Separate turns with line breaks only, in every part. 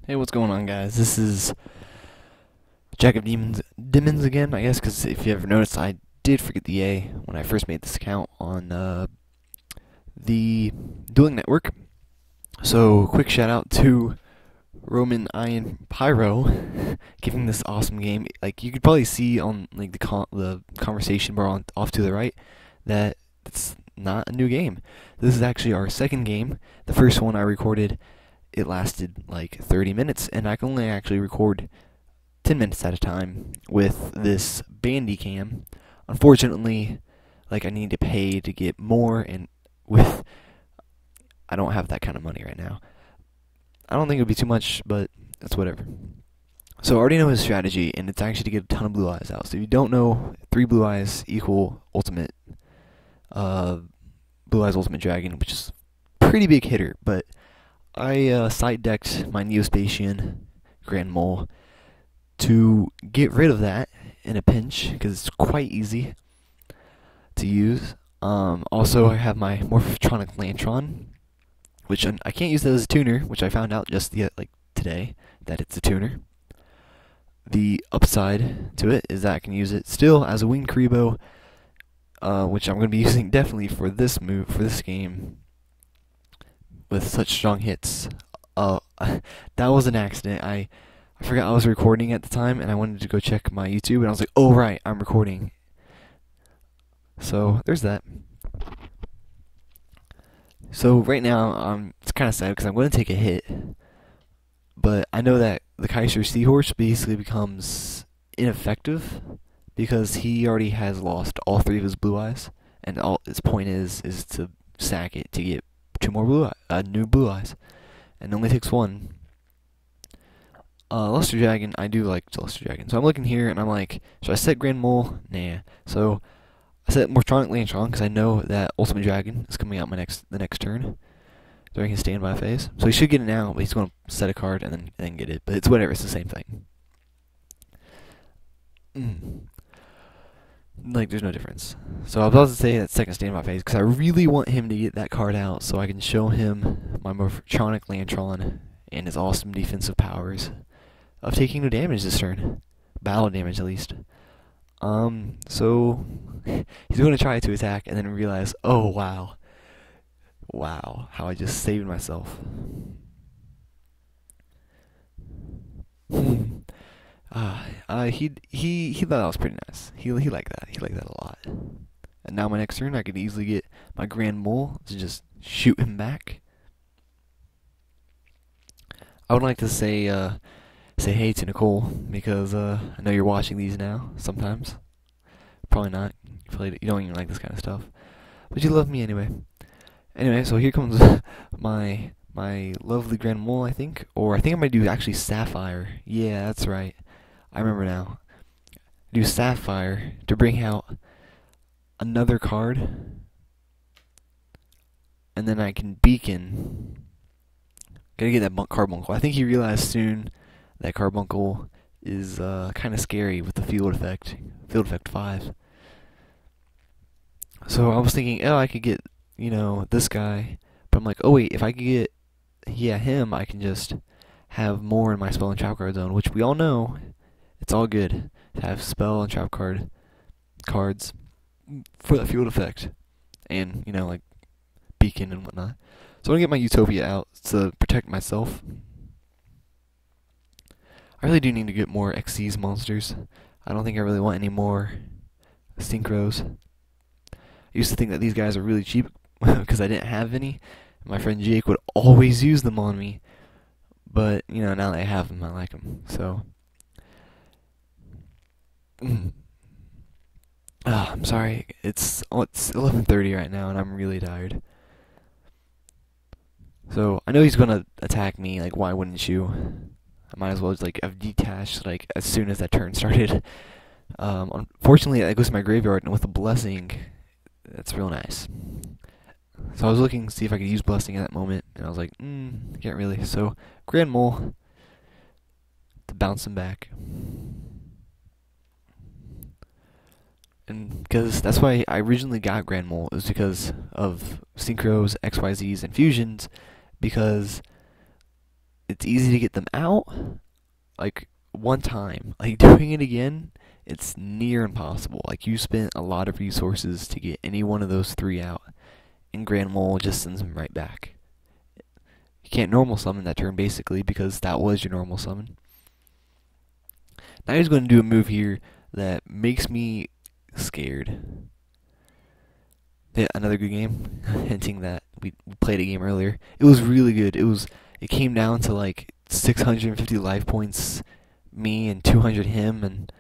Hey, what's going on, guys? This is Jack of Demons again, I guess, because if you ever noticed, I did forget the A when I first made this account on the Dueling Network. So, quick shout out to Roman Iron Pyro giving this awesome game. Like you could probably see on like the conversation bar off to the right that it's not a new game. This is actually our second game. The first one I recorded, it lasted like 30 minutes, and I can only actually record 10 minutes at a time with this Bandicam. Unfortunately, like I need to pay to get more, and with I don't have that kind of money right now. I don't think it would be too much, but it's whatever. So I already know his strategy, and it's actually to get a ton of blue eyes out. So if you don't know, 3 blue eyes equal ultimate, blue eyes ultimate dragon, which is a pretty big hitter, but I side decked my Neospatian Grand Mole to get rid of that in a pinch, because it's quite easy to use. Also, I have my Morphotronic Lantron, which I can't use that as a tuner, which I found out just like today that it's a tuner. The upside to it is that I can use it still as a winged Karibo, which I'm going to be using definitely for this game with such strong hits. That was an accident. I forgot I was recording at the time, and I wanted to go check my YouTube, and I was like, oh right, I'm recording. So there's that. So right now, it's kind of sad because I'm going to take a hit, but I know that the Kaiser Seahorse basically becomes ineffective because he already has lost all 3 of his blue eyes, and all his point is to sack it to get 2 more new blue eyes, and it only takes 1. Luster Dragon, I do like Luster Dragon, so I'm looking here and I'm like, should I set Grand Mole? Nah. So I set Mortronic Lantron because I know that Ultimate Dragon is coming out the next turn during his standby phase. So he should get it now, but he's going to set a card and then get it. But it's whatever, it's the same thing. Like, there's no difference. So I was about to say that second standby phase because I really want him to get that card out so I can show him my Mortronic Lantron and his awesome defensive powers of taking no damage this turn. Battle damage, at least. So he's going to try to attack and then realize, oh wow, how I just saved myself. He thought that was pretty nice. He liked that. He liked that a lot. And now my next turn, I could easily get my Grand Mole to just shoot him back. I would like to say hey to Nicole, because I know you're watching these now sometimes. Probably not. You don't even like this kind of stuff, but you love me anyway. Anyway, so here comes my lovely Grand Mole, I think, or I think I might do actually Sapphire. Yeah, that's right. I remember now. Do Sapphire to bring out another card, and then I can Beacon. Gotta get that Carbuncle. I think he realized soon that Carbuncle is kind of scary with the field effect 5. So I was thinking, oh, I could get, this guy, but I'm like, oh wait, if I could get, him, I can just have more in my spell and trap card zone, which we all know, it's all good to have spell and trap cards for that field effect, and, like, Beacon and whatnot. So I'm gonna get my Utopia out to protect myself. I really do need to get more Xyz monsters. I don't think I really want any more Synchros. I used to think that these guys are really cheap because I didn't have any. My friend Jake would always use them on me. But, now that I have them, I like them. So, I'm sorry. It's 11:30 right now, and I'm really tired. So, I know he's going to attack me. Like, why wouldn't you? I might as well just, have detached, as soon as that turn started. Unfortunately, that goes to my graveyard, and with a blessing, that's real nice. So I was looking to see if I could use blessing in that moment, and I was like, can't really. So, Grand Mole to bounce him back. And because that's why I originally got Grand Mole, is because of Synchros, XYZs, and Fusions, because it's easy to get them out, like, one time. Like, doing it again, it's near impossible. Like, you spent a lot of resources to get any one of those 3 out, and Grand Mole just sends them right back. You can't normal summon that turn, basically, because that was your normal summon. Now he's going to do a move here that makes me scared. Yeah, another good game, hinting that we played a game earlier. It was really good. It came down to like 650 life points, me, and 200 him, and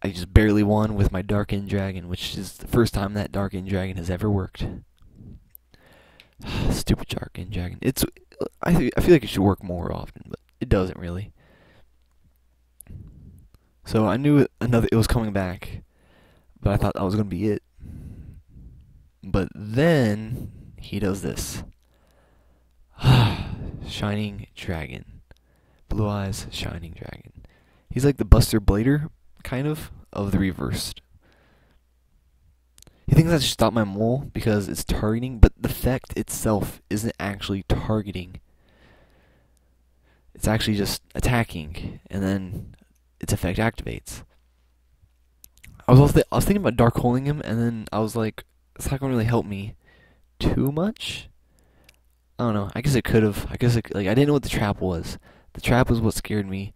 I just barely won with my Dark-End Dragon, which is the first time that Dark-End Dragon has ever worked. Stupid Dark-End Dragon. I feel like it should work more often, but it doesn't really. So I knew it was coming back, but I thought that was going to be it. But then he does this. Shining Dragon. Blue Eyes, Shining Dragon. He's like the Buster Blader, kind of the reversed. He thinks that should stop my mole because it's targeting, but the effect itself isn't actually targeting. It's actually just attacking, and then its effect activates. I was thinking about dark holing him, and then I was like, it's not gonna really help me too much. I don't know. I guess it could have. I didn't know what the trap was. The trap was what scared me.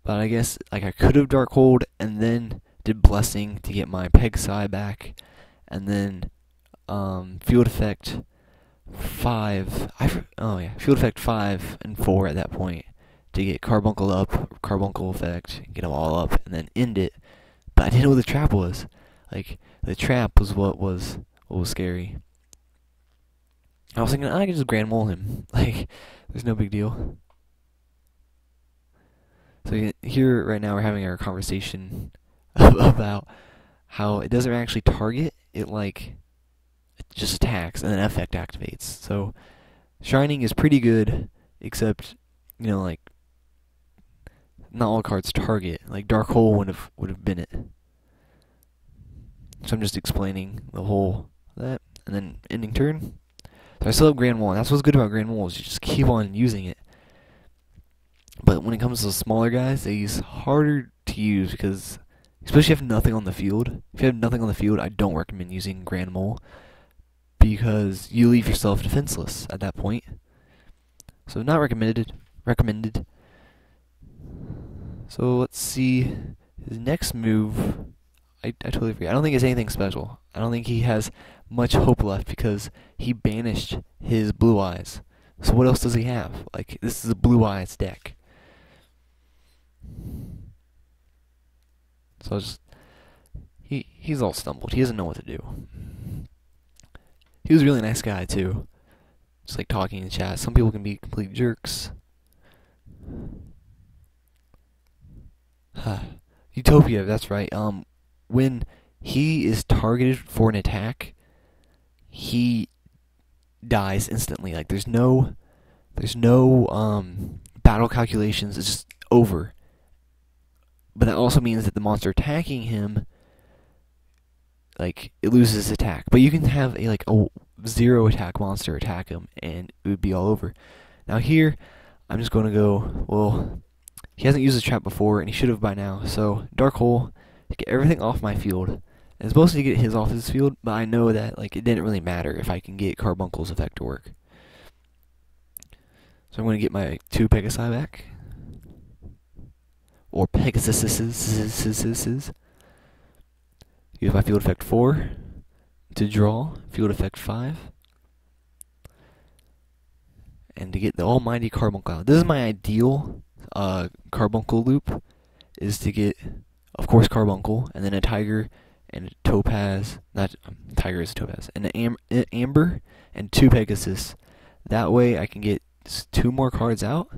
But I guess I could have dark hold and then did blessing to get my Pegasi back, and then field effect 5. Field effect 5 and 4 at that point to get Carbuncle up, Carbuncle effect, get them all up, and then end it. But I didn't know what the trap was. Like, the trap was what was scary. I was thinking, I could just Grand Mole him. Like, there's no big deal. So here, right now, we're having our conversation about how it doesn't actually target. It just attacks, and then effect activates. So, Shining is pretty good, except, not all cards target. Like, Dark Hole would have been it. So I'm just explaining the whole that, and then ending turn. So I still have Grand Mole, and that's what's good about Grand Mole, is you just keep on using it. But when it comes to the smaller guys, he's harder to use because, especially if you have nothing on the field. If you have nothing on the field, I don't recommend using Grand Mole because you leave yourself defenseless at that point. So not recommended. So let's see his next move. I totally agree. I don't think it's anything special. I don't think he has much hope left because he banished his Blue Eyes. So what else does he have? Like, this is a Blue Eyes deck. So he's all stumbled. He doesn't know what to do. He was a really nice guy too. Just like talking in chat. Some people can be complete jerks. Utopia, that's right. When he is targeted for an attack, he dies instantly. Like, there's no battle calculations. It's just over. But that also means that the monster attacking him, it loses attack. But you can have a 0 attack monster attack him, and it would be all over. Now here, I'm just going to go, well, he hasn't used the trap before, and he should have by now. So, Dark Hole, to get everything off my field. And it's mostly to get his off his field, but I know that it didn't really matter if I can get Carbuncle's effect to work. So I'm going to get my 2 Pegasi back. Or Pegasuses. Use my field effect 4 to draw, field effect 5. And to get the almighty Carbuncle out. This is my ideal Carbuncle loop, is to get, of course, Carbuncle, and then a Tiger, and a Topaz, Tiger is a Topaz, and an Amber, and 2 Pegasus. That way I can get 2 more cards out,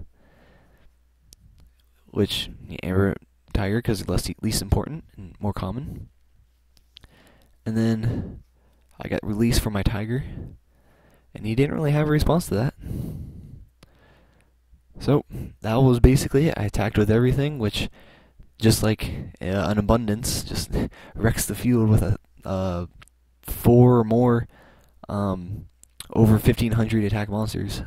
which, Amber, Tiger, because it's least important and more common. And then I got release for my Tiger, and he didn't really have a response to that. So, that was basically it. I attacked with everything, which, just like an abundance, just wrecks the field with a 4 or more over 1,500 attack monsters.